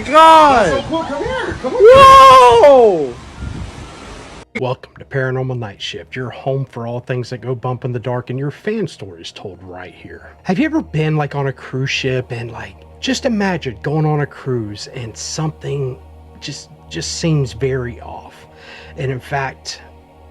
God! Come here, come on. Whoa! Welcome to Paranormal Nightshift, your home for all things that go bump in the dark and your fan stories told right here. Have you ever been like on a cruise ship and just imagine going on a cruise and something just seems very off? And in fact,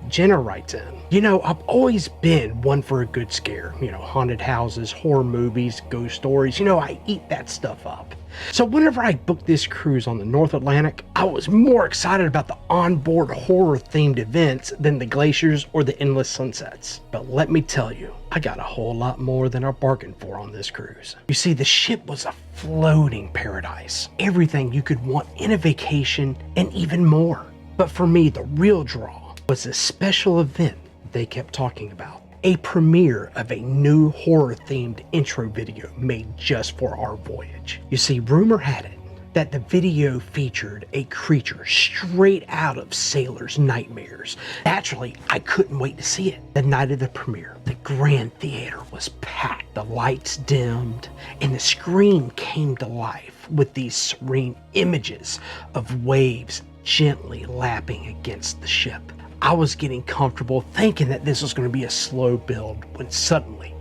Jenna writes in, I've always been one for a good scare. Haunted houses, horror movies, ghost stories. I eat that stuff up. So whenever I booked this cruise on the North Atlantic, I was more excited about the onboard horror-themed events than the glaciers or the endless sunsets. But let me tell you, I got a whole lot more than I bargained for on this cruise. You see, the ship was a floating paradise. Everything you could want in a vacation and even more. But for me, the real draw was a special event they kept talking about. A premiere of a new horror-themed intro video made just for our voyage. You see, rumor had it that the video featured a creature straight out of sailors' nightmares. Naturally, I couldn't wait to see it. The night of the premiere, the Grand Theater was packed. The lights dimmed, and the screen came to life with these serene images of waves gently lapping against the ship. I was getting comfortable thinking that this was going to be a slow build when suddenly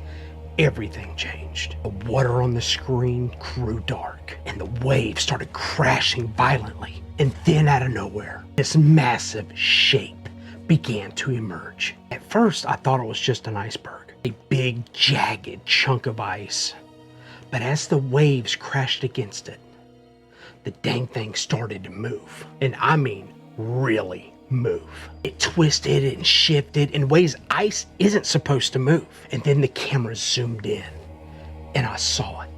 everything changed. The water on the screen grew dark and the waves started crashing violently. And then out of nowhere, this massive shape began to emerge. At first, I thought it was just an iceberg, a big jagged chunk of ice. But as the waves crashed against it, the dang thing started to move. And I mean, really move. It twisted and shifted in ways ice isn't supposed to move. And then the camera zoomed in and I saw it.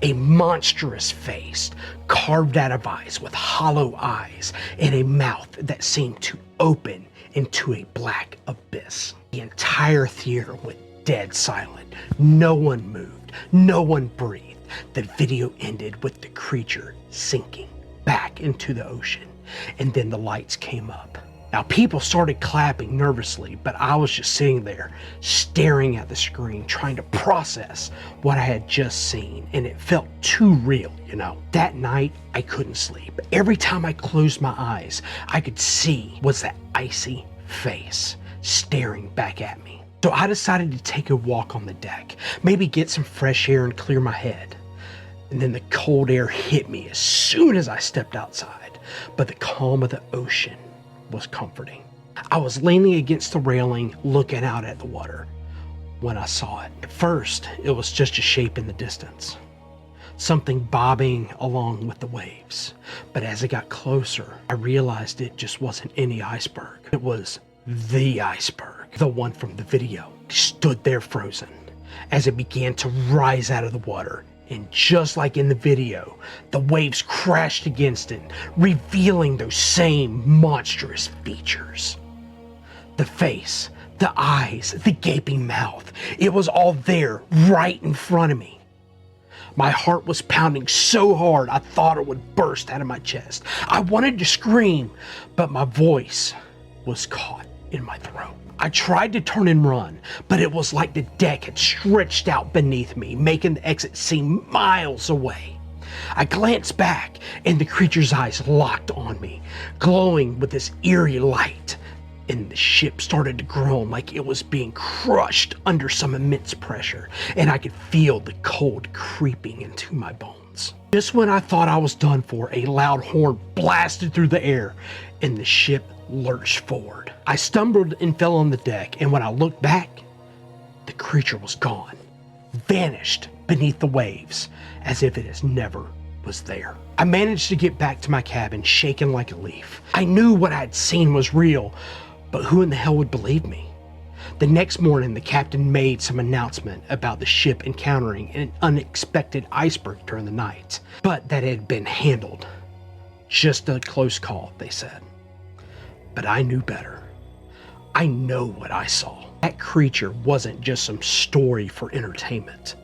A monstrous face carved out of ice with hollow eyes and a mouth that seemed to open into a black abyss. The entire theater went dead silent. No one moved. No one breathed. The video ended with the creature sinking back into the ocean. And then the lights came up. Now, people started clapping nervously, but I was just sitting there, staring at the screen, trying to process what I had just seen, and it felt too real, That night, I couldn't sleep. Every time I closed my eyes, I could see was that icy face staring back at me. So I decided to take a walk on the deck, maybe get some fresh air and clear my head. And then the cold air hit me as soon as I stepped outside, but the calm of the ocean was comforting. I was leaning against the railing, looking out at the water when I saw it. At first, it was just a shape in the distance, something bobbing along with the waves. But as it got closer, I realized it just wasn't any iceberg. It was the iceberg, the one from the video. It stood there frozen as it began to rise out of the water. And just like in the video, the waves crashed against it, revealing those same monstrous features. The face, the eyes, the gaping mouth, it was all there right in front of me. My heart was pounding so hard I thought it would burst out of my chest. I wanted to scream, but my voice was caught in my throat. I tried to turn and run, but it was like the deck had stretched out beneath me, making the exit seem miles away. I glanced back, and the creature's eyes locked on me, glowing with this eerie light. And the ship started to groan like it was being crushed under some immense pressure, and I could feel the cold creeping into my bones. Just when I thought I was done for, a loud horn blasted through the air, and the ship lurched forward. I stumbled and fell on the deck, and when I looked back, the creature was gone, vanished beneath the waves, as if it never was there. I managed to get back to my cabin, shaking like a leaf. I knew what I had seen was real, but who in the hell would believe me? The next morning, the captain made some announcement about the ship encountering an unexpected iceberg during the night, but that it had been handled. Just a close call, they said. But I knew better. I know what I saw. That creature wasn't just some story for entertainment.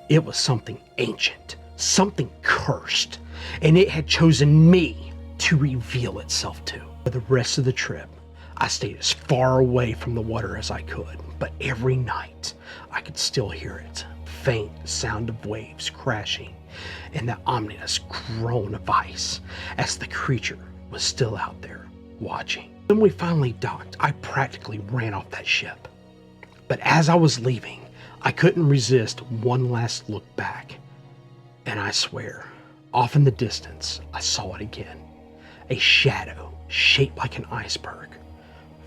It was something ancient, something cursed, and it had chosen me to reveal itself to. For the rest of the trip, I stayed as far away from the water as I could, but every night I could still hear it. Faint sound of waves crashing and the ominous groan of ice as the creature was still out there watching. When we finally docked, I practically ran off that ship. But as I was leaving, I couldn't resist one last look back. And I swear, off in the distance, I saw it again. A shadow shaped like an iceberg,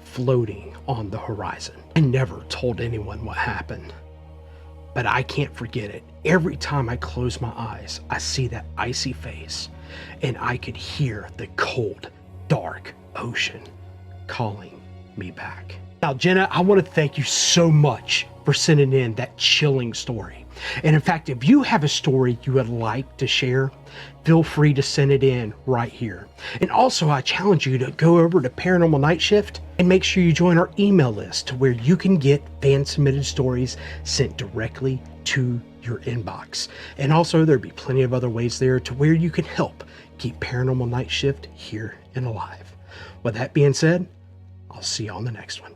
floating on the horizon. I never told anyone what happened, but I can't forget it. Every time I close my eyes, I see that icy face, and I could hear the cold, dark ocean calling me back. Now, Jenna, I want to thank you so much for sending in that chilling story. And in fact, if you have a story you would like to share, feel free to send it in right here. And also, I challenge you to go over to Paranormal Nightshift and make sure you join our email list to where you can get fan-submitted stories sent directly to your inbox. And also, there'll be plenty of other ways there to where you can help keep Paranormal Nightshift here and alive. With that being said, I'll see you on the next one.